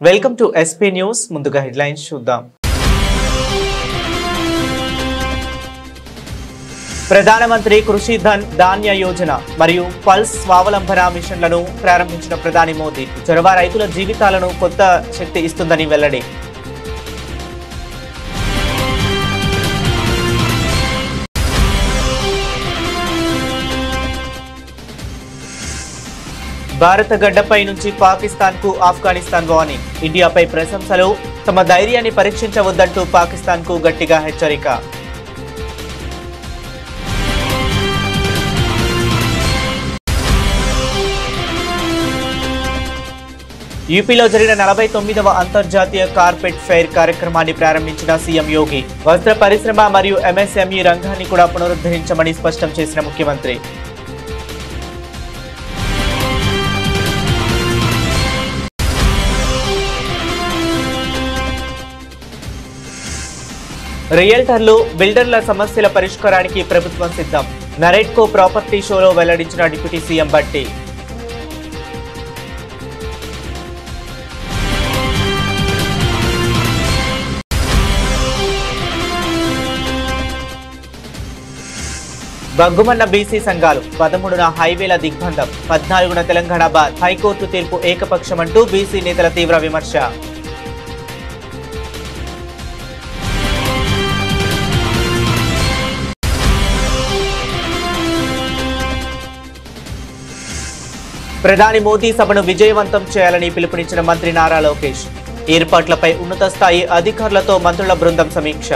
Welcome to SP news. ముందుగా headlines చూద్దాం. ప్రధానమంత్రి కృషి ధన్ ధాన్య యోజన మరియు పల్స్ స్వావలంబన మిషన్లను ప్రారంభించిన ప్రధాని మోదీ చొరవ రైతుల జీవితాలను కొత్త శక్తి ఇస్తుందని వెల్లడి. భారత గడ్డపై నుంచి పాకిస్తాన్కు ఆఫ్ఘనిస్తాన్ వార్నింగ్. ఇండియాపై ప్రశంసలు, తమ ధైర్యాన్ని పరీక్షించవద్దంటూ పాకిస్తాన్కు గట్టిగా హెచ్చరిక. యూపీలో జరిగిన 49వ అంతర్జాతీయ కార్పెట్ ఫెయిర్ కార్యక్రమాన్ని ప్రారంభించిన సీఎం యోగి. వస్త్ర పరిశ్రమ మరియు ఎంఎస్ఎంఈ రంగాన్ని కూడా పునరుద్ధరించమని స్పష్టం చేసిన ముఖ్యమంత్రి. రియల్టర్లు, బిల్డర్ల సమస్యల పరిష్కారానికి ప్రభుత్వం సిద్ధం. నరేట్కో ప్రాపర్టీ షోలో వెల్లడించిన డిప్యూటీ సీఎం బట్టి. బగ్గుమన్న బీసీ సంఘాలు. 13న హైవేల దిగ్బంధం, 14న తెలంగాణ బాద్. హైకోర్టు తీర్పు ఏకపక్షమంటూ బీసీ నేతల తీవ్ర విమర్శ. ప్రధాని మోదీ సభను విజయవంతం చేయాలని పిలుపునిచ్చిన మంత్రి నారా లోకేష్. ఏర్పాట్లపై ఉన్నత స్థాయి అధికారులతో మంత్రుల బృందం సమీక్ష.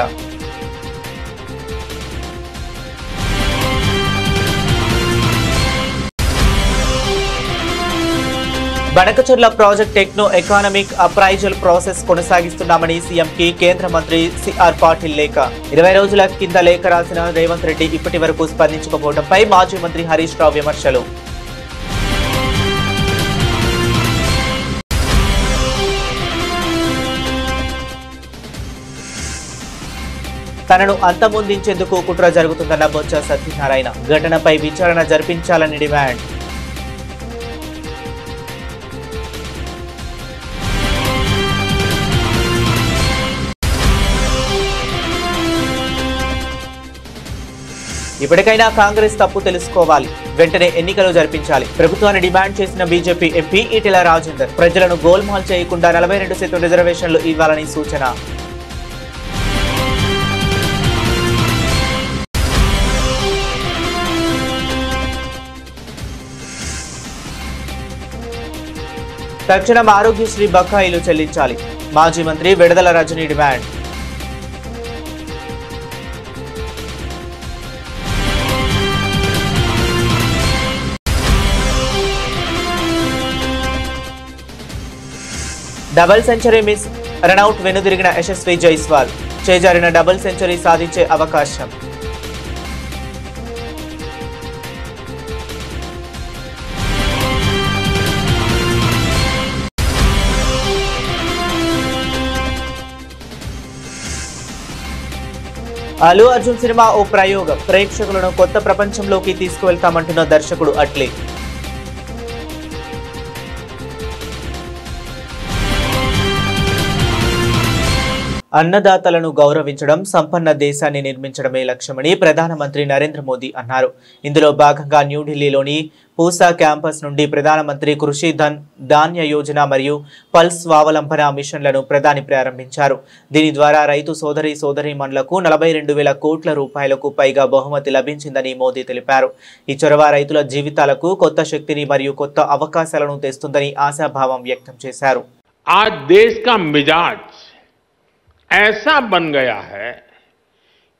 Banakacherla project techno economic appraisal process కొనసాగిస్తున్నామని సీఎంకి కేంద్ర మంత్రి సిఆర్ పాటిల్ లేఖ. 20 రోజుల కింద లేఖ రాసిన రేవంత్ రెడ్డి ఇప్పటి వరకు స్పందించకపోవడంపై మాజీ మంత్రి హరీష్ రావు విమర్శలు. తనను అంతమొందించేందుకు కుట్ర జరుగుతుందన్న బొత్స సత్యనారాయణ. ఘటనపై విచారణ జరిపించాలని డిమాండ్. ఇప్పటికైనా కాంగ్రెస్ తప్పు తెలుసుకోవాలి, వెంటనే ఎన్నికలు జరిపించాలి. ప్రభుత్వాన్ని డిమాండ్ చేసిన బీజేపీ ఎంపీ ఈటెల రాజేందర్. ప్రజలను గోల్మాల్ చేయకుండా 42% రిజర్వేషన్లు ఇవ్వాలని సూచన. తక్షణం ఆరోగ్యశ్రీ బకాయిలు చెల్లించాలి. మాజీ మంత్రి Vidadala Rajini demand. Double century miss run out వెనుదిరిగిన యశస్వి జైస్వాల్. చేజారిన డబుల్ సెంచరీ సాధించే అవకాశం. అల్లు అర్జున్ సినిమా ఓ ప్రయోగం. ప్రేక్షకులను కొత్త ప్రపంచంలోకి తీసుకువెళ్తామంటున్న దర్శకుడు అట్లీ. అన్నదాతలను గౌరవించడం, సంపన్న దేశాన్ని నిర్మించడమే లక్ష్యమని ప్రధానమంత్రి నరేంద్ర మోదీ అన్నారు. ఇందులో భాగంగా న్యూఢిల్లీలోని పూసా క్యాంపస్ నుండి ప్రధానమంత్రి కృషి ధన్ ధాన్య యోజన మరియు పల్స్ స్వావలంబన మిషన్లను ప్రధాని ప్రారంభించారు. దీని ద్వారా రైతు సోదరీమణులకు 42,000 కోట్ల రూపాయలకు పైగా బహుమతి లభించిందని మోదీ తెలిపారు. ఈ చొరవ రైతుల జీవితాలకు కొత్త శక్తిని మరియు కొత్త అవకాశాలను తెస్తుందని ఆశాభావం వ్యక్తం చేశారు. आज देश का मिजाज ऐसा बन गया है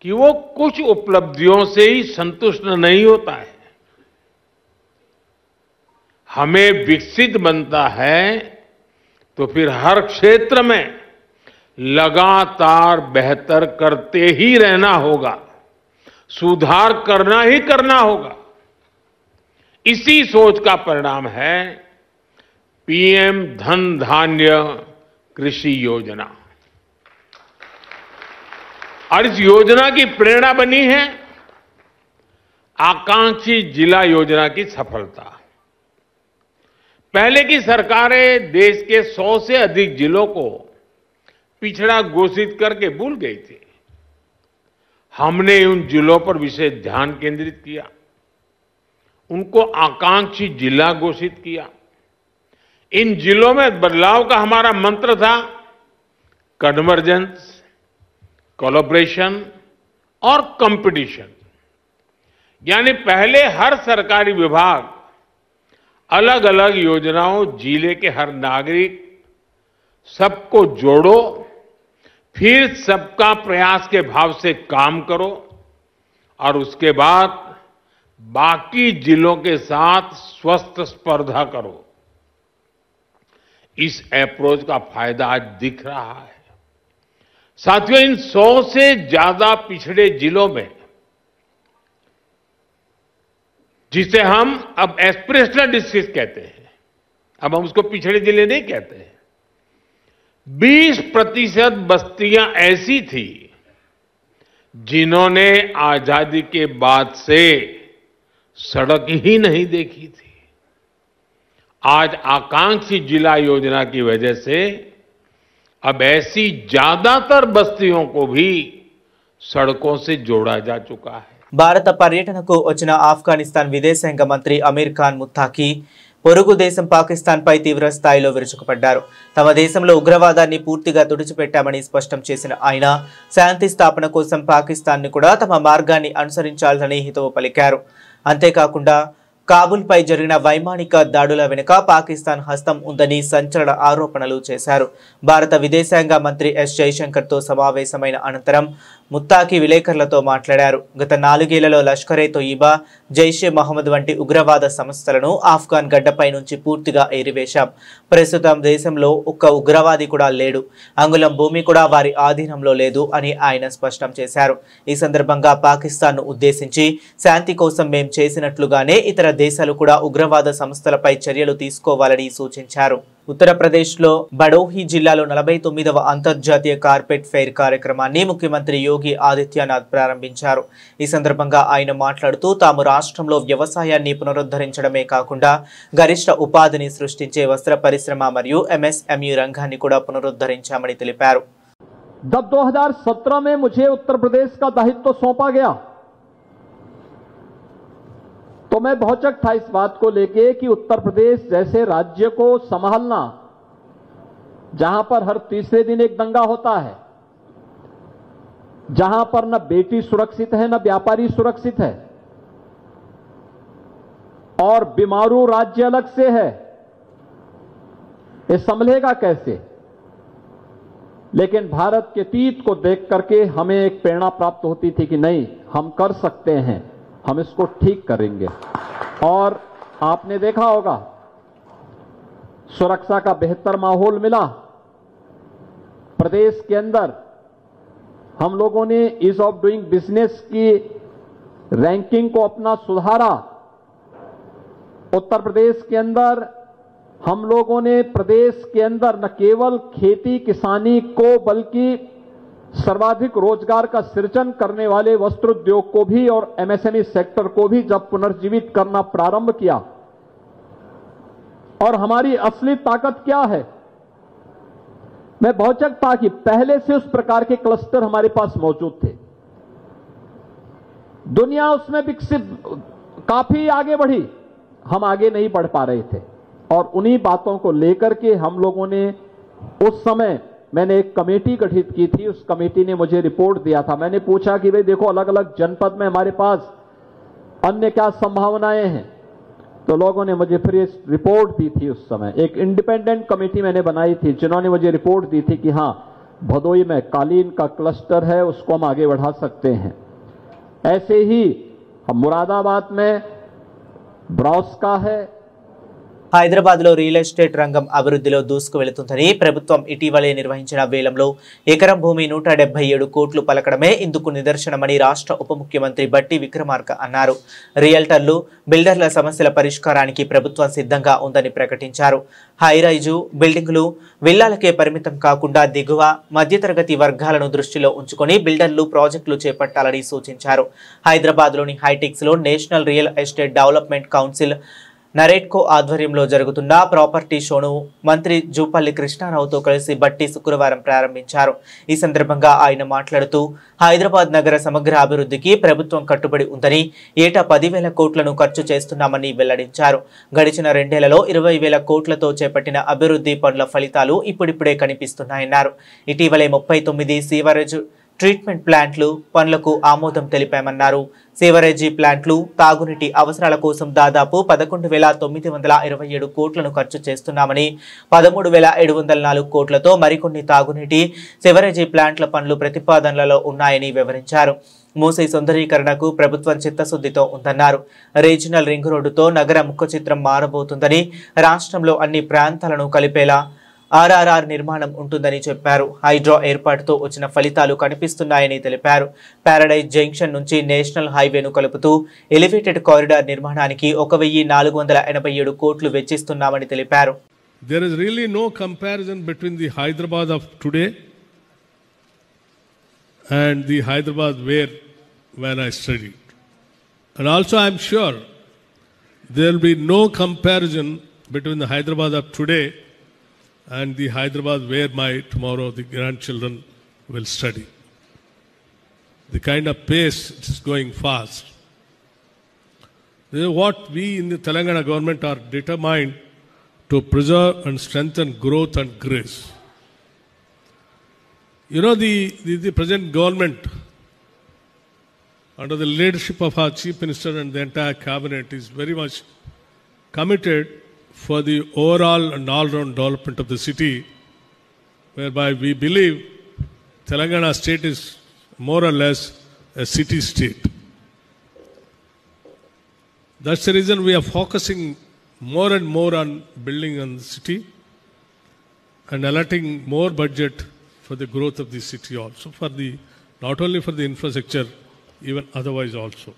कि वो कुछ उपलब्धियों से ही संतुष्ट नहीं होता है. हमें विकसित बनता है तो फिर हर क्षेत्र में लगातार बेहतर करते ही रहना होगा, सुधार करना ही करना होगा. इसी सोच का परिणाम है पीएम धन धान्य कृषि योजना. और इस योजना की प्रेरणा बनी है आकांक्षी जिला योजना की सफलता. पहले की सरकारें देश के 100 से अधिक जिलों को पिछड़ा घोषित करके भूल गई थी। हमने उन जिलों पर विशेष ध्यान केंद्रित किया, उनको आकांक्षी जिला घोषित किया। इन जिलों में बदलाव का हमारा मंत्र था कन्वर्जेंस, कोलैबोरेशन और कंपटीशन। यानी पहले हर सरकारी विभाग अलग अलग योजनाओं, जिले के हर नागरिक, सबको जोड़ो, फिर सबका प्रयास के भाव से काम करो और उसके बाद बाकी जिलों के साथ स्वस्थ स्पर्धा करो। इस अप्रोच का फायदा आज दिख रहा है। साथियों, इन 100 से ज्यादा पिछड़े जिलों में, जिसे हम अब एस्पिरेशनल डिस्ट्रिक्ट कहते हैं, अब हम उसको पिछड़े जिले नहीं कहते हैं, 20% बस्तियां ऐसी थी जिन्होंने आजादी के बाद से सड़क ही नहीं देखी थी। आज आकांक्षी जिला योजना की वजह से अब ऐसी ज्यादातर बस्तियों को भी सड़कों से जोड़ा जा चुका है। భారత పర్యటనకు వచ్చిన ఆఫ్ఘనిస్తాన్ విదేశాంగ మంత్రి అమీర్ ఖాన్ ముత్తాకి పొరుగు దేశం పాకిస్తాన్పై తీవ్ర స్థాయిలో విరుచుకుపడ్డారు. తమ దేశంలో ఉగ్రవాదాన్ని పూర్తిగా తుడిచిపెట్టామని స్పష్టం చేసిన ఆయన శాంతి స్థాపన కోసం పాకిస్తాన్ను కూడా తమ మార్గాన్ని అనుసరించాలని హితవు పలికారు. అంతేకాకుండా కాబూల్పై జరిగిన వైమానిక దాడుల వెనుక పాకిస్తాన్ హస్తం ఉందని సంచలన ఆరోపణలు చేశారు. భారత విదేశాంగ మంత్రి ఎస్ జైశంకర్తో సమావేశమైన అనంతరం ముత్తాకి విలేకరులతో మాట్లాడారు. గత 4 ఏళ్లలో లష్కరే తోయిబా, జైషే మహమ్మద్ వంటి ఉగ్రవాద సంస్థలను ఆఫ్ఘన్ గడ్డపై నుంచి పూర్తిగా ఏరివేశాం. ప్రస్తుతం దేశంలో ఒక్క ఉగ్రవాది కూడా లేడు, అంగుళం భూమి కూడా వారి ఆధీనంలో లేదు అని ఆయన స్పష్టం చేశారు. ఈ సందర్భంగా పాకిస్తాన్ను ఉద్దేశించి శాంతి కోసం మేం చేసినట్లుగానే ఇతర దేశాలు కూడా ఉగ్రవాద సంస్థలపై చర్యలు తీసుకోవాలని సూచించారు. ఉత్తరప్రదేశ్లో బడోహి జిల్లాలో 49వ అంతర్జాతీయ కార్పెట్ ఫెయిర్ కార్యక్రమాన్ని ముఖ్యమంత్రి యోగి ఆదిత్యనాథ్ ప్రారంభించారు. ఈ సందర్భంగా ఆయన మాట్లాడుతూ తాము రాష్ట్రంలో వ్యవసాయాన్ని పునరుద్ధరించడమే కాకుండా గరిష్ట ఉపాధిని సృష్టించే వస్త్ర పరిశ్రమ మరియు ఎంఎస్ఎంఈ రంగాన్ని కూడా పునరుద్ధరించామని తెలిపారు. जब 2017 में मुझे उत्तर प्रदेश का दायित्व सौंपा गया तो मैं भौचक था इस बात को लेके कि उत्तर प्रदेश जैसे राज्य को संभालना, जहां पर हर तीसरे दिन एक दंगा होता है, जहां पर न बेटी सुरक्षित है न व्यापारी सुरक्षित है और बीमारू राज्य अलग से है, ये संभलेगा कैसे? लेकिन भारत के अतीत को देख करके हमें एक प्रेरणा प्राप्त होती थी कि नहीं, हम कर सकते हैं, हम इसको ठीक करेंगे। और आपने देखा होगा सुरक्षा का बेहतर माहौल मिला प्रदेश के अंदर। हम लोगों ने ईज ऑफ डूइंग बिजनेस की रैंकिंग को अपना सुधारा। उत्तर प्रदेश के अंदर हम लोगों ने प्रदेश के अंदर न केवल खेती किसानी को बल्कि सर्वाधिक रोजगार का सृजन करने वाले वस्त्र उद्योग को भी और एमएसएमई सेक्टर को भी जब पुनर्जीवित करना प्रारंभ किया। और हमारी असली ताकत क्या है? मैं भौचक था कि पहले से उस प्रकार के क्लस्टर हमारे पास मौजूद थे, दुनिया उसमें विकसित काफी आगे बढ़ी, हम आगे नहीं बढ़ पा रहे थे। और उन्हीं बातों को लेकर के हम लोगों ने उस समय मैंने एक कमेटी गठित की थी, उस कमेटी ने मुझे रिपोर्ट दिया था। मैंने पूछा कि भाई देखो अलग अलग जनपद में हमारे पास अन्य क्या संभावनाएं हैं, तो लोगों ने मुझे फिर रिपोर्ट दी थी। उस समय एक इंडिपेंडेंट कमेटी मैंने बनाई थी जिन्होंने मुझे रिपोर्ट दी थी कि हाँ, भदोई में कालीन का क्लस्टर है, उसको हम आगे बढ़ा सकते हैं। ऐसे ही हम मुरादाबाद में ब्रॉस का है। హైదరాబాద్లో రియల్ ఎస్టేట్ రంగం అభివృద్ధిలో దూసుకు వెళుతుందని ప్రభుత్వం ఇటీవలే నిర్వహించిన వేలంలో ఎకరం భూమి 177 కోట్లు పలకడమే ఇందుకు నిదర్శనమని రాష్ట్ర ఉప ముఖ్యమంత్రి బట్టి విక్రమార్క అన్నారు. రియల్టర్లు, బిల్డర్ల సమస్యల పరిష్కారానికి ప్రభుత్వం సిద్ధంగా ఉందని ప్రకటించారు. హైరైజు బిల్డింగులు, విల్లాలకే పరిమితం కాకుండా దిగువ మధ్యతరగతి వర్గాలను దృష్టిలో ఉంచుకొని బిల్డర్లు ప్రాజెక్టులు చేపట్టాలని సూచించారు. హైదరాబాద్లోని హైటెక్స్లో National Real Estate Development Council Naredco ఆధ్వర్యంలో జరుగుతున్న ప్రాపర్టీ షోను మంత్రి జూపల్లి కృష్ణారావుతో కలిసి బట్టి శుక్రవారం ప్రారంభించారు. ఈ సందర్భంగా ఆయన మాట్లాడుతూ హైదరాబాద్ నగర సమగ్ర అభివృద్ధికి ప్రభుత్వం కట్టుబడి ఉందని, ఏటా 10,000 కోట్లను ఖర్చు చేస్తున్నామని వెల్లడించారు. గడిచిన 2 ఏళ్లలో 20,000 కోట్లతో చేపట్టిన అభివృద్ధి పనుల ఫలితాలు ఇప్పుడిప్పుడే కనిపిస్తున్నాయన్నారు. ఇటీవలే 39 సీవరేజ్ ట్రీట్మెంట్ ప్లాంట్లు పనులకు ఆమోదం తెలిపామన్నారు. సీవరేజీ ప్లాంట్లు తాగునీటి అవసరాల కోసం దాదాపు 11,927 కోట్లను ఖర్చు చేస్తున్నామని, 13,704 కోట్లతో మరికొన్ని తాగునీటి సీవరేజీ ప్లాంట్ల పనులు ప్రతిపాదనలలో ఉన్నాయని వివరించారు. మూసీ సుందరీకరణకు ప్రభుత్వం చిత్తశుద్ధితో ఉందన్నారు. రీజనల్ రింగ్ రోడ్డుతో నగర ముఖ చిత్రం మారబోతుందని, రాష్ట్రంలో అన్ని ప్రాంతాలను కలిపేలా ఆర్ఆర్ఆర్ నిర్మాణం ఉంటుందని చెప్పారు. హైడ్రో ఏర్పాటుతో వచ్చిన ఫలితాలు కనిపిస్తున్నాయని తెలిపారు. పారడైజ్ జంక్షన్ నుంచి నేషనల్ హైవేను కలుపుతూ ఎలివేటెడ్ కారిడార్ నిర్మాణానికి 1,487 కోట్లు వెచ్చిస్తున్నామని తెలిపారు. There is really no comparison between the Hyderabad of today and the Hyderabad when I studied. And also I am sure there will be no comparison between the Hyderabad of today and the Hyderabad where tomorrow the grandchildren will study. The kind of pace it is going fast. This is what we in the Telangana government are determined to preserve and strengthen growth and grace. You know, the present government, under the leadership of our Chief Minister and the entire cabinet, is very much committed for the overall and all-round development of the city, whereby we believe Telangana state is more or less a city state. That's the reason we are focusing more and more on building on the city and allotting more budget for the growth of the city also, not only for the infrastructure, even otherwise also.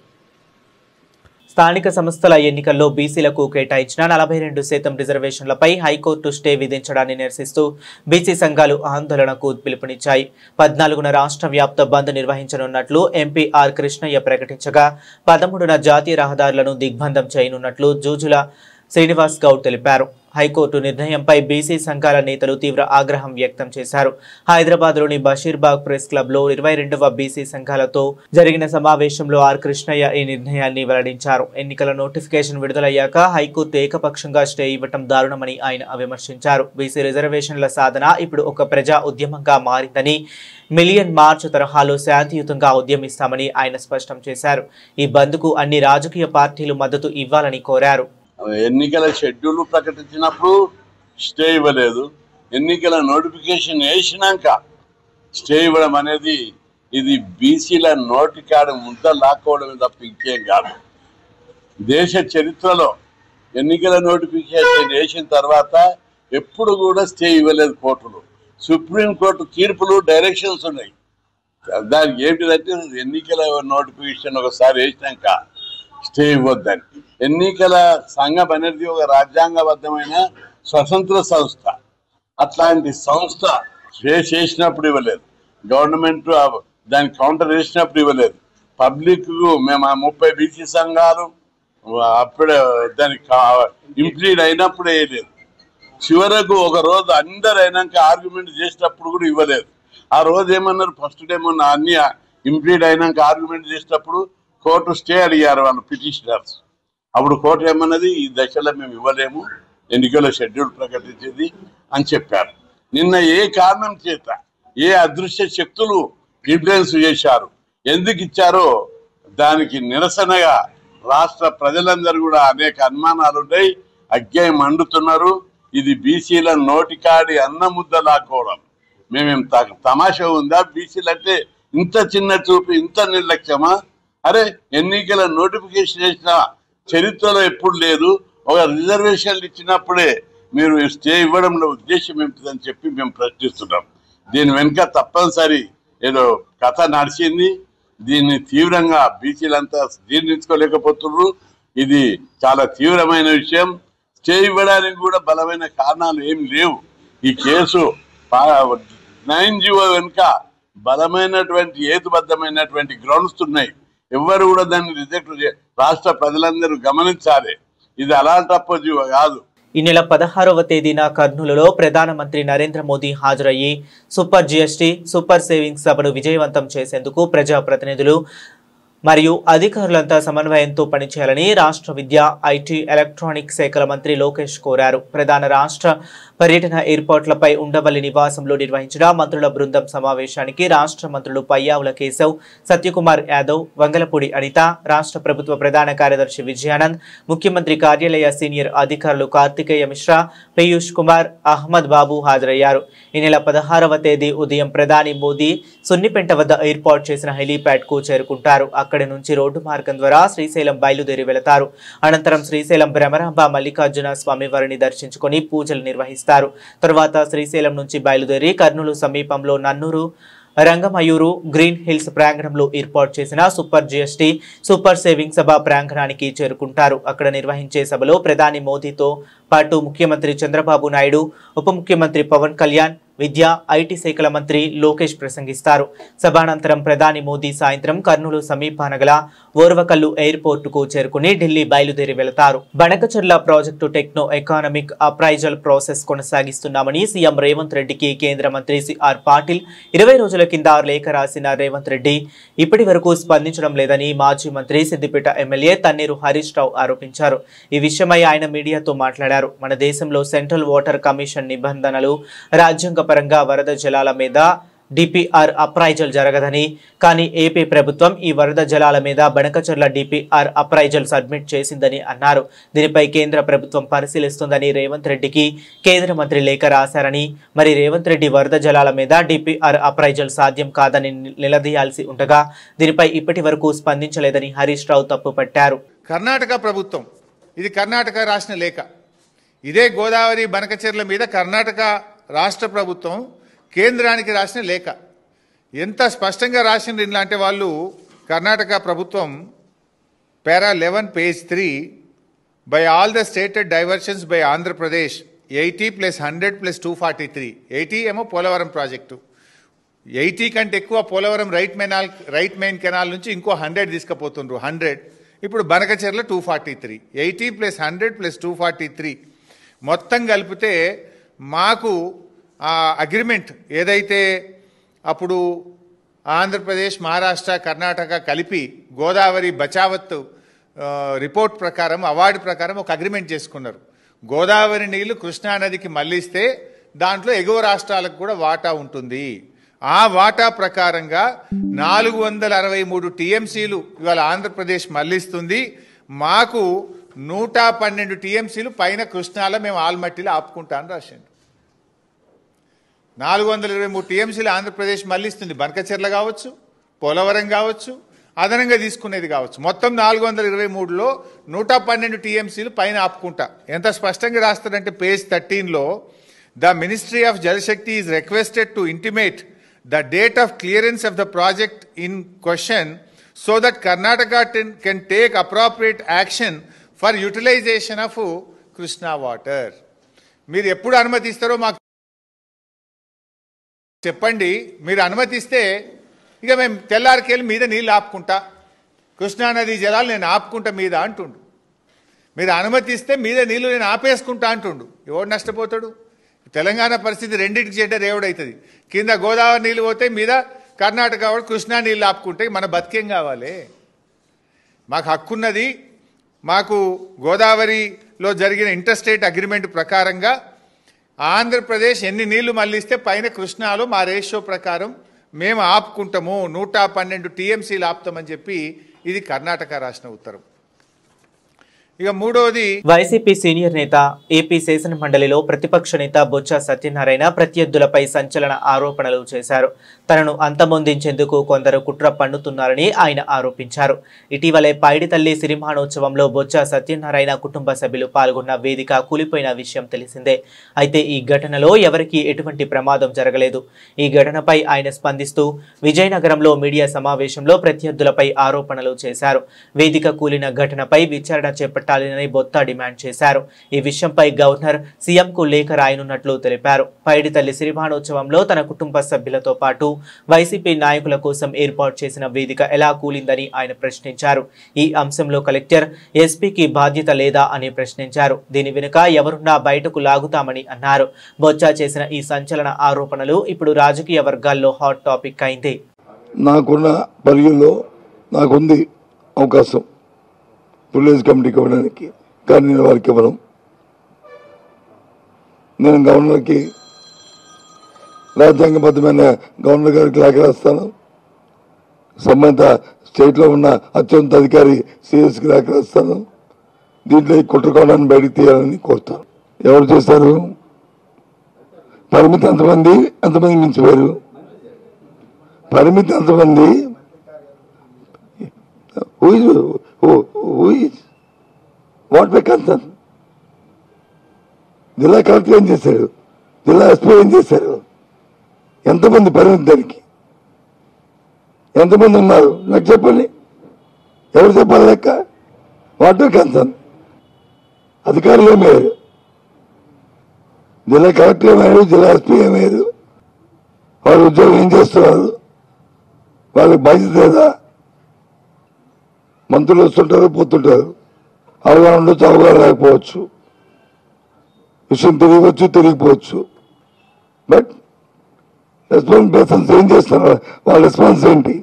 స్థానిక సంస్థల ఎన్నికల్లో బీసీలకు కేటాయించిన 42% రిజర్వేషన్లపై high court stay విధించడాన్ని నిరసిస్తూ BC సంఘాలు ఆందోళనకు పిలుపునిచ్చాయి. 14న రాష్ట్ర వ్యాప్త బంద్ నిర్వహించనున్నట్లు ఎంపీ ఆర్ కృష్ణయ్య ప్రకటించగా, 13న జాతీయ రహదారులను దిగ్బంధం చేయనున్నట్లు జూజుల శ్రీనివాస్ గౌడ్ తెలిపారు. హైకోర్టు నిర్ణయంపై బీసీ సంఘాల నేతలు తీవ్ర ఆగ్రహం వ్యక్తం చేశారు. హైదరాబాద్లోని బషీర్బాగ్ ప్రెస్ క్లబ్లో 22వ బీసీ సంఘాలతో జరిగిన సమావేశంలో ఆర్ కృష్ణయ్య ఈ నిర్ణయాన్ని వెల్లడించారు. ఎన్నికల నోటిఫికేషన్ విడుదలయ్యాక హైకోర్టు ఏకపక్షంగా స్టే ఇవ్వటం దారుణమని ఆయన విమర్శించారు. బీసీ రిజర్వేషన్ల సాధన ఇప్పుడు ఒక ప్రజా ఉద్యమంగా మారిందని, మిలియన్ మార్చ్ తరహాలో శాంతియుతంగా ఉద్యమిస్తామని ఆయన స్పష్టం చేశారు. ఈ బంద్కు అన్ని రాజకీయ పార్టీలు మద్దతు ఇవ్వాలని కోరారు. ఎన్నికల షెడ్యూల్ ప్రకటించినప్పుడు స్టే ఇవ్వలేదు, ఎన్నికల నోటిఫికేషన్ వేసినాక స్టే ఇవ్వడం అనేది ఇది బీసీల నోటికాడ ముద్ద లాక్కోవడం తప్ప ఇంకేం కాదు. దేశ చరిత్రలో ఎన్నికల నోటిఫికేషన్ వేసిన తర్వాత ఎప్పుడు కూడా స్టే ఇవ్వలేదు కోర్టులు. సుప్రీంకోర్టు తీర్పులు డైరెక్షన్స్ ఉన్నాయి. దానికి ఏంటిదంటే ఎన్నికల నోటిఫికేషన్ ఒకసారి వేసినాక స్టే ఇవ్వద్దని. ఎన్నికల సంఘం అనేది ఒక రాజ్యాంగబద్ధమైన స్వతంత్ర సంస్థ. అట్లాంటి సంస్థ స్టే చేసినప్పుడు ఇవ్వలేదు, గవర్నమెంట్ దానికి కౌంటర్ వేసినప్పుడు ఇవ్వలేదు. పబ్లిక్ మేము 30 బీసీ సంఘాలు అప్పుడే దానికి ఇంప్లీడ్ అయినప్పుడు వేయలేదు. చివరకు ఒక రోజు అందరు అయినాక ఆర్గ్యుమెంట్ చేసినప్పుడు కూడా ఇవ్వలేదు. ఆ రోజు ఏమన్నారు, ఫస్ట్ డే మొన్న అన్ని ఇంప్లీడ్ అయినాక ఆర్గ్యుమెంట్ చేసినప్పుడు కోర్టు స్టే అడిగారు వాళ్ళు పిటిషనర్స్. అప్పుడు కోర్టు ఏమన్నది, ఈ దశలో మేము ఇవ్వలేము, ఎన్నికల షెడ్యూల్ ప్రకటించేది అని చెప్పారు. నిన్న ఏ కారణం చేత ఏ అదృశ్య శక్తులు ఇన్ఫ్లుయెన్స్ చేశారు, ఎందుకు ఇచ్చారో దానికి నిరసనగా రాష్ట్ర ప్రజలందరూ కూడా అనేక అనుమానాలు ఉన్నాయి, అగ్గాయం మండుతున్నారు. ఇది బీసీల నోటికాడి అన్న ముద్ద లాక్కోవడం. మేమేం తమాషా ఉందా? బీసీలు అంటే ఇంత చిన్న చూపు, ఇంత నిర్లక్ష్యమా? అరే, ఎన్నికల నోటిఫికేషన్ చేసిన చరిత్రలో ఎప్పుడు లేదు. ఒక రిజర్వేషన్లు ఇచ్చినప్పుడే మీరు స్టే ఇవ్వడంలో ఉద్దేశం ఏమిటిదని చెప్పి మేము ప్రశ్నిస్తున్నాం. దీని వెనుక తప్పనిసరి ఏదో కథ నడిచింది. దీన్ని తీవ్రంగా బీసీలంతా జీర్ణించుకోలేకపోతున్నారు. ఇది చాలా తీవ్రమైన విషయం. స్టే ఇవ్వడానికి కూడా బలమైన కారణాలు ఏం లేవు. ఈ కేసు 9G వెనుక బలమైనటువంటి హేతుబద్ధమైనటువంటి గ్రౌండ్స్ ఉన్నాయి. ఎవరు కూడా దాన్ని రిజెక్ట్ రాష్ట్ర ప్రజలందరూ గమనించాలి. ఇది అలాంటి అప్పజీవ కాదు. ఈ నెల 16వ తేదీన కర్నూలులో ప్రధానమంత్రి నరేంద్ర మోదీ హాజరయ్యి సూపర్ జీఎస్టీ సూపర్ సేవింగ్స్ సభను విజయవంతం చేసేందుకు ప్రజాప్రతినిధులు మరియు అధికారులంతా సమన్వయంతో పనిచేయాలని రాష్ట్ర విద్యా ఐటీ ఎలక్ట్రానిక్ శాఖల మంత్రి లోకేష్ కోరారు. ప్రధాన రాష్ట్ర పర్యటన ఏర్పాట్లపై ఉండవల్లి నివాసంలో నిర్వహించిన మంత్రుల బృందం సమావేశానికి రాష్ట్ర మంత్రులు పయ్యావుల కేశవ్, సత్యకుమార్ యాదవ్, వంగలపూడి అనిత, రాష్ట్ర ప్రభుత్వ ప్రధాన కార్యదర్శి విజయానంద్, ముఖ్యమంత్రి కార్యాలయ సీనియర్ అధికారులు కార్తికేయ మిశ్రా, పీయూష్ కుమార్, అహ్మద్ బాబు హాజరయ్యారు. ఈ నెల 16వ తేదీ ఉదయం ప్రధాని మోదీ సున్నిపెంట వద్ద ఏర్పాటు చేసిన హెలీప్యాడ్ కు చేరుకుంటారు. అక్కడి నుంచి రోడ్డు మార్గం ద్వారా శ్రీశైలం బయలుదేరి వెళతారు. అనంతరం శ్రీశైలం భ్రమరాంబ మల్లికార్జున స్వామి వారిని దర్శించుకుని పూజలు నిర్వహిస్తారు. తర్వాత శ్రీశైలం నుంచి బయలుదేరి కర్నూలు సమీపంలో నన్నూరు రంగమయూరు గ్రీన్ హిల్స్ ప్రాంగణంలో ఏర్పాటు చేసిన సూపర్ జీఎస్టీ సూపర్ సేవింగ్ సభ ప్రాంగణానికి చేరుకుంటారు. అక్కడ నిర్వహించే సభలో ప్రధాని మోదీతో పాటు ముఖ్యమంత్రి చంద్రబాబు నాయుడు, ఉప ముఖ్యమంత్రి పవన్ కళ్యాణ్, విద్యా ఐటీ శాఖల మంత్రి లోకేష్ ప్రసంగిస్తారు. సభానంతరం ప్రధాని మోదీ సాయంత్రం కర్నూలు సమీపాన గల ఓర్వకల్లు ఎయిర్పోర్టుకు చేరుకుని ఢిల్లీ బయలుదేరి వెళతారు. Banakacherla project techno economic appraisal process కొనసాగిస్తున్నామని సీఎం రేవంత్ రెడ్డికి కేంద్ర మంత్రి సిఆర్ పాటిల్ 20 రోజుల కింద లేఖ రాసిన రేవంత్ రెడ్డి ఇప్పటి వరకు స్పందించడం లేదని మాజీ మంత్రి సిద్దిపేట ఎమ్మెల్యే తన్నీరు హరీష్ రావు ఆరోపించారు. ఈ విషయమై ఆయన మీడియాతో మాట్లాడారు. మన దేశంలో సెంట్రల్ వాటర్ కమిషన్ నిబంధనలు రాజ్యాంగ పరంగా వరద జలాల మీద డిపిఆర్ అప్రైజల్ జరగదని, కానీ ఏపీ ప్రభుత్వం ఈ వరద జలాల మీద బనకచర్ల డిపిఆర్ అప్రైజల్ సబ్మిట్ చేసిందని అన్నారు. దీనిపై కేంద్ర ప్రభుత్వం పరిశీలిస్తుందని రేవంత్ రెడ్డికి కేంద్ర మంత్రి లేఖ రాశారని, మరి రేవంత్ రెడ్డి వరద జలాల మీద డిపిఆర్ అప్రైజల్ సాధ్యం కాదని నిలదీయాల్సి ఉండగా దీనిపై ఇప్పటి వరకు స్పందించలేదని హరీష్ రావు తప్పుపట్టారు. కర్ణాటక ప్రభుత్వం, ఇది కర్ణాటక రాసిన లేఖ, ఇదే గోదావరి బనకచెర్ల మీద కర్ణాటక రాష్ట్ర ప్రభుత్వం కేంద్రానికి రాసిన లేఖ. ఎంత స్పష్టంగా రాసింది ఇలాంటి వాళ్ళు. కర్ణాటక ప్రభుత్వం పారా 11 page 3 by all the stated diversions by Andhra Pradesh 80 + 100 + 243. 80 ఏమో పోలవరం ప్రాజెక్టు, 80 కంటే ఎక్కువ పోలవరం రైట్ మెయిన్ కెనాల్ నుంచి ఇంకో 100 తీసుకుపోతుండ్రు. 100 ఇప్పుడు బనకచెర్ల 243. 80 + 100 + 243 మొత్తం కలిపితే మాకు ఆ అగ్రిమెంట్ ఏదైతే అప్పుడు ఆంధ్రప్రదేశ్, మహారాష్ట్ర, కర్ణాటక కలిపి గోదావరి బచావత్ రిపోర్ట్ ప్రకారం, అవార్డు ప్రకారం ఒక అగ్రిమెంట్ చేసుకున్నారు. గోదావరి నీళ్లు కృష్ణానదికి మళ్లిస్తే దాంట్లో ఎగువ రాష్ట్రాలకు కూడా వాటా ఉంటుంది. ఆ వాటా ప్రకారంగా 463 టీఎంసీలు ఇవాళ ఆంధ్రప్రదేశ్ మళ్లిస్తుంది. మాకు 112 టీఎంసీలు పైన కృష్ణాలో మేము ఆల్మట్టిలో ఆపుకుంటామని రాసిండు. 423 టీఎంసీలు ఆంధ్రప్రదేశ్ మళ్లిస్తుంది. బనకచెర్ల కావచ్చు, పోలవరం కావచ్చు, అదనంగా తీసుకునేది కావచ్చు. మొత్తం 423లో 112 టీఎంసీలు పైన ఆపుకుంటా. ఎంత స్పష్టంగా రాస్తారంటే పేజ్ 13లో the ministry of Jal Shakti is requested to intimate the date of clearance of the project in question so that Karnataka can take appropriate action for utilization of Krishna water. మీరు ఎప్పుడు అనుమతిస్తారో మాకు చెప్పండి. మీరు అనుమతిస్తే ఇక మేము తెల్లారికెళ్ళి మీద నీళ్ళు ఆపుకుంటా, కృష్ణానది జలాలు నేను ఆపుకుంటా మీద అంటుండు. మీరు అనుమతిస్తే మీద నీళ్ళు నేను ఆపేసుకుంటా అంటుండు. ఎవడు నష్టపోతాడు? తెలంగాణ పరిస్థితి రెండింటికి చెడ్డ రేవుడవుతుంది. కింద గోదావరి నీళ్ళు పోతే మీద కర్ణాటక వాడు కృష్ణా నీళ్ళు ఆపుకుంటే మన బతికేం కావాలి? మాకు హక్కున్నది. మాకు గోదావరిలో జరిగిన ఇంటర్స్టేట్ అగ్రిమెంట్ ప్రకారంగా ఆంధ్రప్రదేశ్ ఎన్ని నీళ్లు మళ్లిస్తే పైన కృష్ణాలో మా రేషియో ప్రకారం మేము ఆపుకుంటాము. 112 టీఎంసీలు ఆపుతామని చెప్పి ఇది కర్ణాటక రాసిన ఉత్తరం. ఇక మూడోది, వైసీపీ సీనియర్ నేత, ఏపీ శాసన మండలిలో ప్రతిపక్ష నేత బొత్స సత్యనారాయణ ప్రత్యర్థులపై సంచలన ఆరోపణలు చేశారు. తనను అంతమొందించేందుకు కొందరు కుట్ర పన్నుతున్నారని ఆయన ఆరోపించారు. ఇటీవలే పైడితల్లి సిరిమానోత్సవంలో బొత్స సత్యనారాయణ కుటుంబ సభ్యులు పాల్గొన్న వేదిక కూలిపోయిన విషయం తెలిసిందే. అయితే ఈ ఘటనలో ఎవరికీ ఎటువంటి ప్రమాదం జరగలేదు. ఈ ఘటనపై ఆయన స్పందిస్తూ విజయనగరంలో మీడియా సమావేశంలో ప్రత్యర్థులపై ఆరోపణలు చేశారు. వేదిక కూలిన ఘటనపై విచారణ చేపట్టారు చేపట్టాలని బొత్స డిమాండ్ చేశారు. ఈ విషయంపై గవర్నర్ సీఎంకు లేఖ రాయనున్నట్లు తెలిపారు. పైడి తల్లి సిరిమానోత్సవంలో తన కుటుంబ సభ్యులతో పాటు వైసీపీ నాయకుల కోసం ఏర్పాటు చేసిన వేదిక ఎలా కూలిందని ఆయన ప్రశ్నించారు. ఈ అంశంలో కలెక్టర్, ఎస్పీకి బాధ్యత లేదా అని ప్రశ్నించారు. దీని వెనుక ఎవరున్నా బయటకు లాగుతామని అన్నారు. బొత్స చేసిన ఈ సంచలన ఆరోపణలు ఇప్పుడు రాజకీయ వర్గాల్లో హాట్ టాపిక్ అయింది. నాకున్న పరిధిలో నాకుంది అవకాశం విలేజ్ కమిటీకి ఇవ్వడానికి, కానీ నేను వారికి ఇవ్వను. నేను గవర్నర్కి రాజ్యాంగబద్ధమైన గవర్నర్ గారికి లేఖ రాస్తాను. సంబంధిత స్టేట్లో ఉన్న అత్యున్నత అధికారి సిఎస్కి లేఖ రాస్తాను. దీంట్లో ఈ కుట్రకోణాన్ని బయటకు తీయాలని కోరుతాను. ఎవరు చేశారు? పరిమితి ఎంతమంది మించిపోయారు? పరిమితి ఎంతమంది? What my concern? జిల్లా కలెక్టర్ ఏం చేశాడు? జిల్లా ఎస్పీ ఏం చేశారు? ఎంతమంది పరిమితి? దానికి ఎంతమంది ఉన్నారు నాకు చెప్పండి. ఎవరు చెప్పాలి లెక్క? What my concern? అధికారులు ఏమయ్యారు? జిల్లా కలెక్టర్ ఏమయ్యారు? జిల్లా ఎస్పీ ఏమయ్యారు? వాళ్ళ ఉద్యోగం ఏం చేస్తున్నారు? వాళ్ళకి బాధ్యత లేదా? మంత్రులు వస్తుంటారు, పోతుంటారు. అవగాహన ఉండొచ్చు, అవగాహన లేకపోవచ్చు, విషయం తెలియవచ్చు, తెలియకపోవచ్చు. బట్ రెస్పాన్స్ పర్సన్స్ ఏం చేస్తున్నారు? వాళ్ళ రెస్పాన్స్ ఏంటి?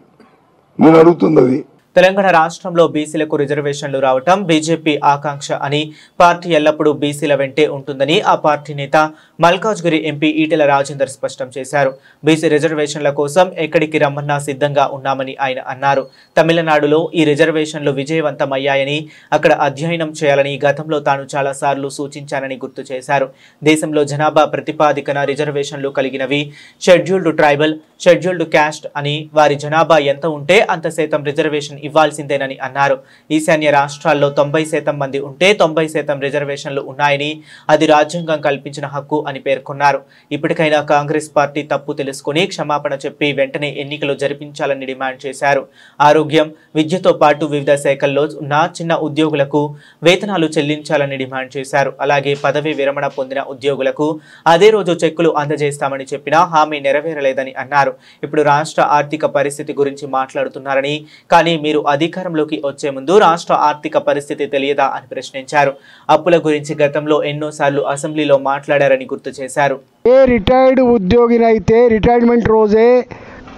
నేను అడుగుతుంది అది. తెలంగాణ రాష్ట్రంలో బీసీలకు రిజర్వేషన్లు రావటం బీజేపీ ఆకాంక్ష అని, పార్టీ ఎల్లప్పుడూ బీసీల వెంటే ఉంటుందని ఆ పార్టీ నేత మల్కాజ్గిరి ఎంపీ ఈటెల రాజేందర్ స్పష్టం చేశారు. బీసీ రిజర్వేషన్ల కోసం ఎక్కడికి రమ్మన్నా సిద్ధంగా ఉన్నామని ఆయన అన్నారు. తమిళనాడులో ఈ రిజర్వేషన్లు విజయవంతమయ్యాయని, అక్కడ అధ్యయనం చేయాలని గతంలో తాను చాలాసార్లు సూచించానని గుర్తు చేశారు. దేశంలో జనాభా ప్రతిపాదికన రిజర్వేషన్లు కలిగినవి షెడ్యూల్డ్ ట్రైబల్, షెడ్యూల్డ్ క్యాస్ట్ అని, వారి జనాభా ఎంత ఉంటే అంత శాతం రిజర్వేషన్ ఇవ్వాల్సిందేనని అన్నారు. ఈశాన్య రాష్ట్రాల్లో 90% మంది ఉంటే 90% రిజర్వేషన్లు ఉన్నాయని, అది రాజ్యాంగం కల్పించిన హక్కు అని పేర్కొన్నారు. ఇప్పటికైనా కాంగ్రెస్ పార్టీ తప్పు తెలుసుకుని క్షమాపణ చెప్పి వెంటనే ఎన్నికలు జరిపించాలని డిమాండ్ చేశారు. ఆరోగ్యం, విద్యతో పాటు వివిధ శాఖల్లో ఉన్న చిన్న ఉద్యోగులకు వేతనాలు చెల్లించాలని డిమాండ్ చేశారు. అలాగే పదవి విరమణ పొందిన ఉద్యోగులకు అదే రోజు చెక్కులు అందజేస్తామని చెప్పినా హామీ నెరవేరలేదని అన్నారు. ఇప్పుడు రాష్ట్ర ఆర్థిక పరిస్థితి గురించి మాట్లాడుతున్నారని, కానీ మీరు అధికారంలోకి వచ్చే ముందు రాష్ట్ర ఆర్థిక పరిస్థితి తెలియదా అని ప్రశ్నించారు. అప్పుల గురించి గతంలో ఎన్నోసార్లు అసెంబ్లీలో మాట్లాడారని గుర్తు చేశారు. ఏ రిటైర్డ్ ఉద్యోగినైతే రిటైర్మెంట్ రోజే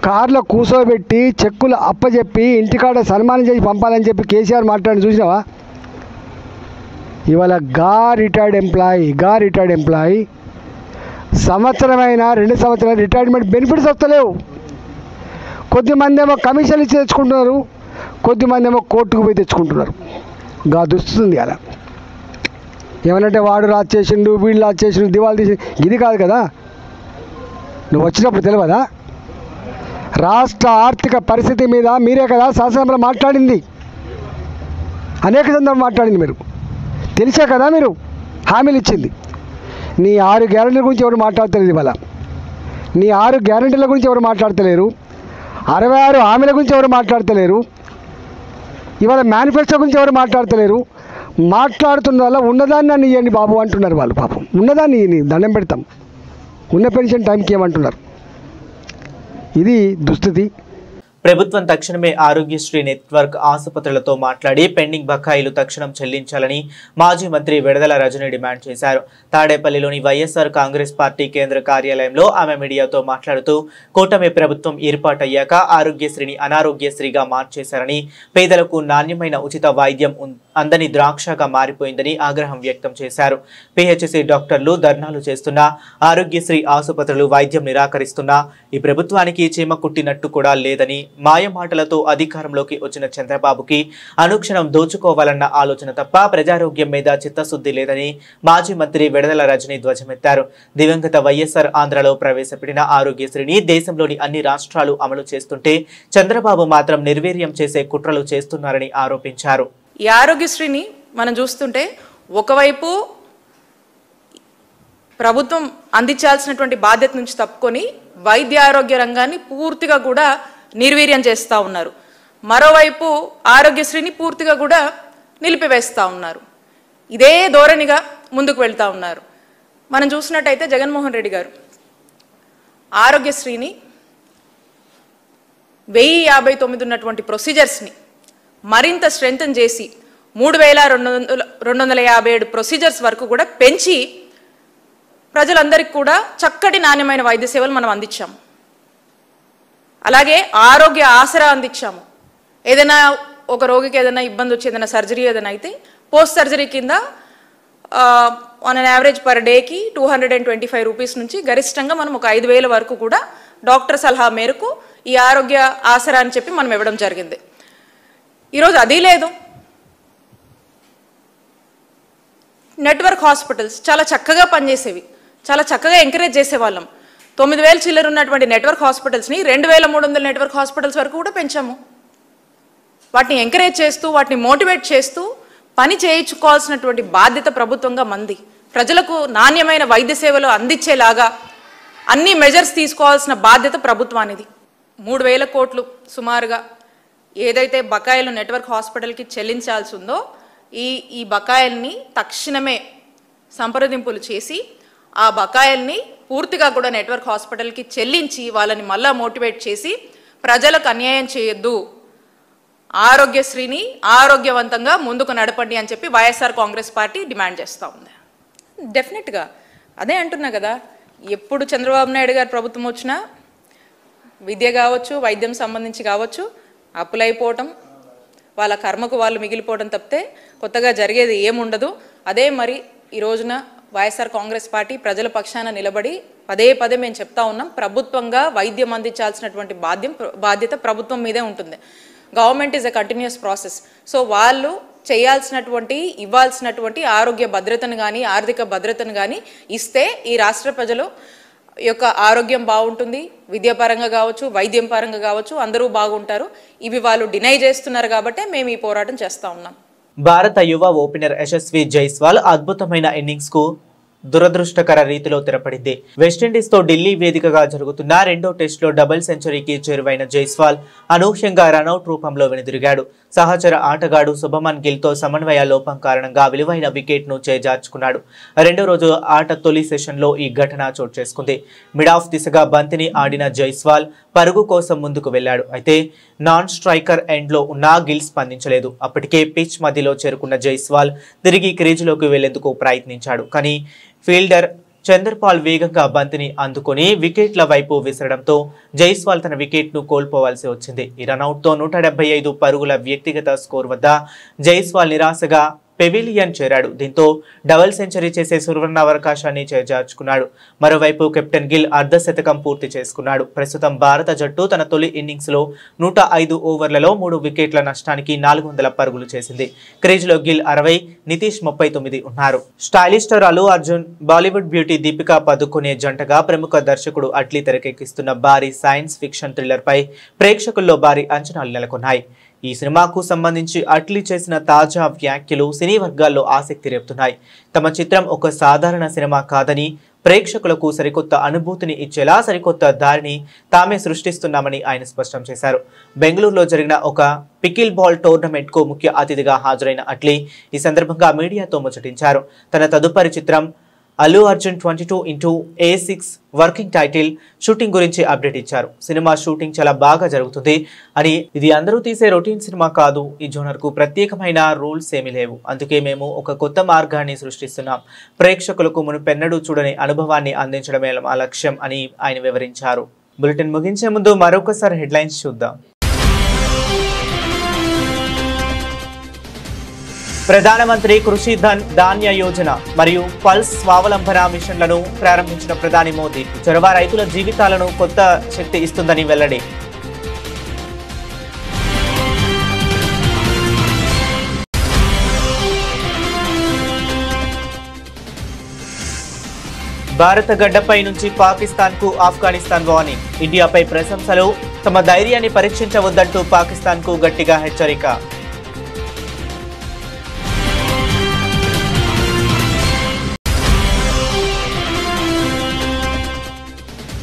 కార్లో కూర్చోబెట్టి చెక్కులు అప్పచెప్పి ఇంటికాడ సన్మానం చేసి పంపాలని చెప్పి కేసీఆర్ మాట్లాడి చూసినావా? ఇవాళ రిటైర్డ్ ఎంప్లాయీ సంవత్సరమైన 2 సంవత్సరాలు రిటైర్మెంట్ బెనిఫిట్స్ వస్తలేవు. కొద్దిమంది ఏమో కమిషన్ ఇచ్చి తెచ్చుకుంటున్నారు, కొద్దిమంది ఏమో కోర్టుకు పోయి తెచ్చుకుంటున్నారు. దుస్తుంది అలా ఏమనంటే వాడు రాజు చేసిండు, వీళ్ళు రాజు చేసిండు, దివాళి తీసి, ఇది కాదు కదా. నువ్వు వచ్చినప్పుడు తెలియదా? రాష్ట్ర ఆర్థిక పరిస్థితి మీద మీరే కదా శాసనసభలో మాట్లాడింది, అనేక సందర్భాలు మాట్లాడింది. మీరు తెలిసే కదా మీరు హామీలు ఇచ్చింది. నీ 6 గ్యారెంటీల గురించి ఎవరు మాట్లాడతలేదు. ఇవాళ నీ 6 గ్యారెంటీల గురించి ఎవరు మాట్లాడతలేరు. 66 హామీల గురించి ఎవరు మాట్లాడతలేరు. ఇవాళ మేనిఫెస్టో గురించి ఎవరు మాట్లాడతలేరు. మాట్లాడుతున్న వల్ల ఉన్నదాన్ని నన్ను ఇవ్వండి బాబు అంటున్నారు వాళ్ళు. పాపం ఉన్నదాన్ని దండం పెడతాం, ఉన్న పెన్షన్ టైంకి ఏమంటున్నారు. ఇది దుస్థితి. ప్రభుత్వం తక్షణమే ఆరోగ్యశ్రీ నెట్వర్క్ ఆసుపత్రులతో మాట్లాడి పెండింగ్ బకాయిలు తక్షణం చెల్లించాలని మాజీ మంత్రి విడదల రజని డిమాండ్ చేశారు. తాడేపల్లిలోని వైఎస్ఆర్ కాంగ్రెస్ పార్టీ కేంద్ర కార్యాలయంలో ఆమె మీడియాతో మాట్లాడుతూ, కూటమి ప్రభుత్వం ఏర్పాటయ్యాక ఆరోగ్యశ్రీని అనారోగ్యశ్రీగా మార్చేశారని, పేదలకు నాణ్యమైన ఉచిత వైద్యం అందని ద్రాక్షగా మారిపోయిందని ఆగ్రహం వ్యక్తం చేశారు. పిహెచ్సి డాక్టర్లు ధర్నాలు చేస్తున్నా, ఆరోగ్యశ్రీ ఆసుపత్రులు వైద్యం నిరాకరిస్తున్నా ఈ ప్రభుత్వానికి చీమ కుట్టినట్టు కూడా లేదని, మాయమాటలతో అధికారంలోకి వచ్చిన చంద్రబాబుకి అనుక్షణం దోచుకోవాలన్న ఆలోచన తప్ప ప్రజారోగ్యం మీద చిత్తశుద్ధి లేదని మాజీ మంత్రి విడదల రజని ధ్వజమెత్తారు. దివంగత వైఎస్ఆర్ ఆంధ్రలో ప్రవేశపెట్టిన ఆరోగ్యశ్రీని దేశంలోని అన్ని రాష్ట్రాలు అమలు చేస్తుంటే చంద్రబాబు మాత్రం నిర్వీర్యం చేసే కుట్రలు చేస్తున్నారని ఆరోపించారు. ఈ ఆరోగ్యశ్రీని మనం చూస్తుంటే ఒకవైపు ప్రభుత్వం అందించాల్సినటువంటి బాధ్యత నుంచి తప్పుకొని వైద్య ఆరోగ్య రంగాన్ని పూర్తిగా కూడా నిర్వీర్యం చేస్తూ ఉన్నారు. మరోవైపు ఆరోగ్యశ్రీని పూర్తిగా కూడా నిలిపివేస్తూ ఉన్నారు. ఇదే ధోరణిగా ముందుకు వెళ్తూ ఉన్నారు. మనం చూసినట్టయితే జగన్మోహన్ రెడ్డి గారు ఆరోగ్యశ్రీని 1059 ఉన్నటువంటి ప్రొసీజర్స్ని మరింత స్ట్రెంథన్ చేసి 3257 ప్రొసీజర్స్ వరకు కూడా పెంచి ప్రజలందరికీ కూడా చక్కటి నాణ్యమైన వైద్య సేవలు మనం అందించాము. అలాగే ఆరోగ్య ఆసరా అందించాము. ఏదైనా ఒక రోగికి ఏదైనా ఇబ్బంది వచ్చి ఏదైనా సర్జరీ ఏదైనా అయితే పోస్ట్ సర్జరీ కింద ఆన్ అన్ యావరేజ్ పర్ డేకి 225 రూపీస్ నుంచి గరిష్టంగా మనం ఒక 5,000 వరకు కూడా డాక్టర్ సలహా మేరకు ఈ ఆరోగ్య ఆసరా అని చెప్పి మనం ఇవ్వడం జరిగింది. ఈరోజు అది లేదు. నెట్వర్క్ హాస్పిటల్స్ చాలా చక్కగా పనిచేసేవి, చాలా చక్కగా ఎంకరేజ్ చేసేవాళ్ళం. 9,000 చిల్లర ఉన్నటువంటి నెట్వర్క్ హాస్పిటల్స్ని 2,300 నెట్వర్క్ హాస్పిటల్స్ వరకు కూడా పెంచాము. వాటిని ఎంకరేజ్ చేస్తూ వాటిని మోటివేట్ చేస్తూ పని చేయించుకోవాల్సినటువంటి బాధ్యత ప్రభుత్వంగా మంది. ప్రజలకు నాణ్యమైన వైద్య సేవలు అందించేలాగా అన్ని మెజర్స్ తీసుకోవాల్సిన బాధ్యత ప్రభుత్వానిది. 3,000 కోట్లు సుమారుగా ఏదైతే బకాయిలు నెట్వర్క్ హాస్పిటల్కి చెల్లించాల్సి ఉందో ఈ బకాయిల్ని తక్షణమే సంప్రదింపులు చేసి ఆ బకాయిల్ని పూర్తిగా కూడా నెట్వర్క్ హాస్పిటల్కి చెల్లించి వాళ్ళని మళ్ళా మోటివేట్ చేసి ప్రజలకు అన్యాయం చేయొద్దు, ఆరోగ్యశ్రీని ఆరోగ్యవంతంగా ముందుకు నడపండి అని చెప్పి వైఎస్ఆర్ కాంగ్రెస్ పార్టీ డిమాండ్ చేస్తూ ఉంది. డెఫినెట్గా అదే అంటున్నా కదా, ఎప్పుడు చంద్రబాబు నాయుడు గారు ప్రభుత్వం వచ్చినా విద్య కావచ్చు, వైద్యం సంబంధించి కావచ్చు, అప్పులైపోవటం, వాళ్ళ కర్మకు వాళ్ళు మిగిలిపోవడం తప్పితే కొత్తగా జరిగేది ఏముండదు. అదే మరి ఈ రోజున వైఎస్ఆర్ కాంగ్రెస్ పార్టీ ప్రజల పక్షాన నిలబడి పదే పదే మేము చెప్తా ఉన్నాం, ప్రభుత్వంగా వైద్యం అందించాల్సినటువంటి బాధ్యత ప్రభుత్వం మీదే ఉంటుంది. Government is a continuous process. So వాళ్ళు చేయాల్సినటువంటి ఇవ్వాల్సినటువంటి ఆరోగ్య భద్రతను కానీ ఆర్థిక భద్రతను కానీ ఇస్తే ఈ రాష్ట్ర ప్రజలు యొక్క ఆరోగ్యం బాగుంటుంది. విద్యాపరంగా కావచ్చు, వైద్యం పరంగా కావచ్చు, అందరూ బాగుంటారు. ఇవి వాళ్ళు డినై చేస్తున్నారు కాబట్టే మేము ఈ పోరాటం చేస్తూ ఉన్నాం. భారత యువ ఓపెనర్ యశస్వి జైస్వాల్ అద్భుతమైన ఇన్నింగ్స్ కు దురదృష్టకర రీతిలో తెరపడింది. వెస్టిండీస్ తో ఢిల్లీ వేదికగా జరుగుతున్న రెండో టెస్ట్ లో డబుల్ సెంచరీకి చేరువైన జైస్వాల్ అనూహ్యంగా రనౌట్ రూపంలో వెనుదిరిగాడు. సహచర ఆటగాడు శుభమన్ గిల్ తో సమన్వయ లోపం కారణంగా విలువైన వికెట్ ను చేజార్చుకున్నాడు. రెండో రోజు ఆట తొలి సెషన్ లో ఈ ఘటన చోటు చేసుకుంది. మిడ్ ఆఫ్ దిశగా బంతిని ఆడిన జైస్వాల్ పరుగు కోసం ముందుకు వెళ్లాడు. అయితే నాన్ స్ట్రైకర్ ఎండ్ లో ఉన్న గిల్ స్పందించలేదు. అప్పటికే పిచ్ మధ్యలో చేరుకున్న జైస్వాల్ తిరిగి క్రీజులోకి వెళ్లేందుకు ప్రయత్నించాడు. కానీ ఫీల్డర్ చందర్పాల్ వేగంగా బంతిని అందుకొని వికెట్ల వైపు విసరడంతో జైస్వాల్ తన వికెట్ ను కోల్పోవాల్సి వచ్చింది. ఈ రనౌట్ తో 175 పరుగుల వ్యక్తిగత స్కోర్ వద్ద జైస్వాల్ నిరాశగా పెవిలియన్ చేరాడు. దీంతో డబుల్ సెంచరీ చేసే సువర్ణ అవకాశాన్ని చేజార్చుకున్నాడు. మరోవైపు కెప్టెన్ గిల్ అర్ధశతకం పూర్తి చేసుకున్నాడు. ప్రస్తుతం భారత జట్టు తన తొలి ఇన్నింగ్స్ లో 105 ఓవర్లలో 3 వికెట్ల నష్టానికి 400 పరుగులు చేసింది. క్రీజులో గిల్ 60, నితీష్ 39 ఉన్నారు. Stylish star Allu Arjun, Bollywood beauty Deepika Padukone జంటగా ప్రముఖ దర్శకుడు అట్లీ తెరకెక్కిస్తున్న భారీ సైన్స్ ఫిక్షన్ థ్రిల్లర్ పై ప్రేక్షకుల్లో భారీ అంచనాలు నెలకొన్నాయి. ఈ సినిమాకు సంబంధించి అట్లీ చేసిన తాజా వ్యాఖ్యలు సినీ వర్గాల్లో ఆసక్తి రేపుతున్నాయి. తమ చిత్రం ఒక సాధారణ సినిమా కాదని, ప్రేక్షకులకు సరికొత్త అనుభూతిని ఇచ్చేలా సరికొత్త దారిని తామే సృష్టిస్తున్నామని ఆయన స్పష్టం చేశారు. బెంగళూరులో జరిగిన ఒక పికిల్ బాల్ టోర్నమెంట్ కు ముఖ్య అతిథిగా హాజరైన అట్లీ ఈ సందర్భంగా మీడియాతో ముచ్చటించారు. తన తదుపరి చిత్రం Allu Arjun 22x6 working title shooting గురించి అప్డేట్ ఇచ్చారు. సినిమా షూటింగ్ చాలా బాగా జరుగుతుంది అని, ఇది అందరూ తీసే రొటీన్ సినిమా కాదు, ఈ జోనర్ కు ప్రత్యేకమైన రూల్స్ ఏమీ లేవు, అందుకే మేము ఒక కొత్త మార్గాన్ని సృష్టిస్తున్నాం, ప్రేక్షకులకు మునుపెన్నడూ చూడని అనుభవాన్ని అందించడమే మా లక్ష్యం అని ఆయన వివరించారు. బులెటిన్ ముగించే ముందు మరొకసారి హెడ్లైన్స్ చూద్దాం. ప్రధానమంత్రి కృషి ధన్ ధాన్య యోజన మరియు పల్స్ స్వావలంబన మిషన్లను ప్రారంభించిన ప్రధాని మోదీ. చొరవ రైతుల జీవితాలను కొత్త శక్తి ఇస్తుందని వెల్లడి. భారత గడ్డపై నుంచి పాకిస్తాన్ కు ఆఫ్ఘనిస్తాన్ వార్నింగ్. ఇండియాపై ప్రశంసలు, తమ ధైర్యాన్ని పరీక్షించవద్దంటూ పాకిస్తాన్ కు గట్టిగా హెచ్చరిక.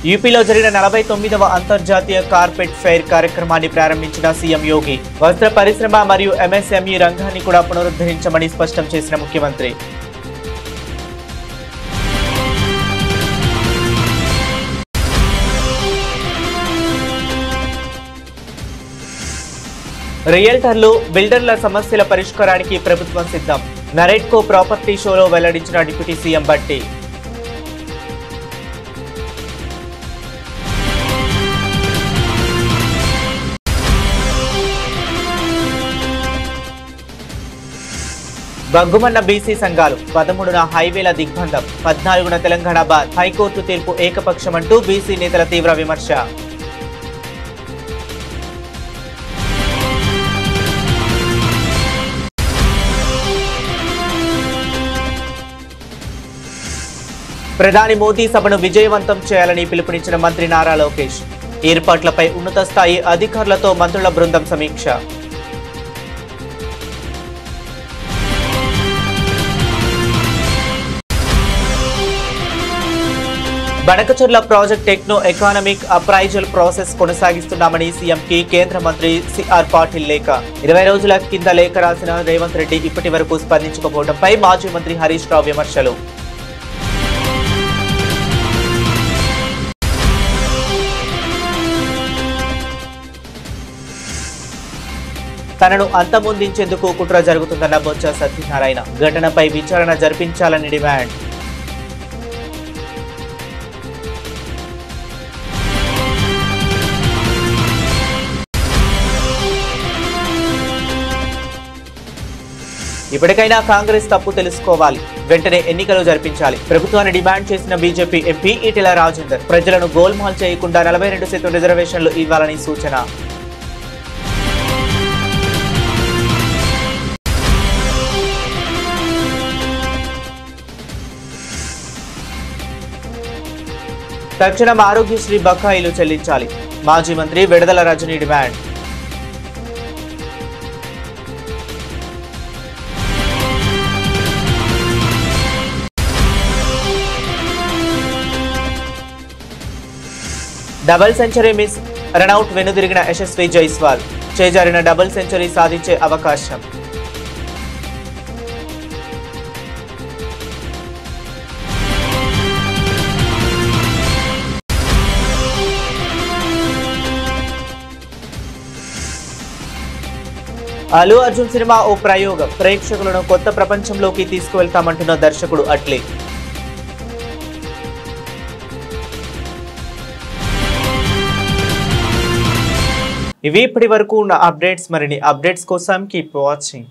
యూపీలో జరిగిన 49వ అంతర్జాతీయ కార్పెట్ ఫెయిర్ కార్యక్రమాన్ని ప్రారంభించిన సీఎం యోగి వస్త్ర పరిశ్రమ మరియు ఎంఎస్ఎంఈ రంగాన్ని కూడా పునరుద్ధరించమని స్పష్టం చేసిన ముఖ్యమంత్రి. రియల్టర్లు, బిల్డర్ల సమస్యల పరిష్కారానికి ప్రభుత్వం సిద్ధం. నరేట్కో ప్రాపర్టీ షోలో వెల్లడించిన డిప్యూటీ సీఎం బట్టి. బగ్గుమన్న బీసీ సంఘాలు 13న హైవేల దిగ్బంధం, 14న తెలంగాణ బాద్. హైకోర్టు తీర్పు ఏకపక్షమంటూ బీసీ నేతల తీవ్ర విమర్శ. ప్రధాని మోదీ సభను విజయవంతం చేయాలని పిలుపునిచ్చిన మంత్రి నారా లోకేష్. ఏర్పాట్లపై ఉన్నత స్థాయి అధికారులతో మంత్రుల బృందం సమీక్ష. Banakacherla project techno economic appraisal process కొనసాగిస్తున్నామని సీఎంకి కేంద్ర మంత్రి సిఆర్ పాటిల్ లేఖ. 20 రోజుల కింద లేఖ రాసిన రేవంత్ రెడ్డి ఇప్పటి వరకు స్పందించకపోవడంపై మాజీ మంత్రి హరీష్ రావు విమర్శలు. తనను అంతమొందించేందుకు కుట్ర జరుగుతుందన్న బొత్స సత్యనారాయణ. ఘటనపై విచారణ జరిపించాలని డిమాండ్. ఇప్పటికైనా కాంగ్రెస్ తప్పు తెలుసుకోవాలి, వెంటనే ఎన్నికలు జరిపించాలి. ప్రభుత్వాన్ని డిమాండ్ చేసిన బీజేపీ ఎంపీ ఈటెల రాజేందర్. ప్రజలను గోల్మాల్ చేయకుండా 42% రిజర్వేషన్లు ఇవ్వాలని సూచన. తక్షణం ఆరోగ్యశ్రీ బకాయిలు చెల్లించాలి. మాజీ మంత్రి Vidadala Rajini demand. Double century miss, run out వెనుదిరిగిన యశస్వి జైస్వాల్. చేజారిన డబుల్ సెంచరీ సాధించే అవకాశం. అల్లు అర్జున్ సినిమా ఓ ప్రయోగం, ప్రేక్షకులను కొత్త ప్రపంచంలోకి తీసుకువెళ్తామంటున్న దర్శకుడు అట్లీ. ఇవి ఇప్పటి వరకు ఉన్న అప్డేట్స్. మరిన్ని అప్డేట్స్ కోసం కీప్ వాచింగ్.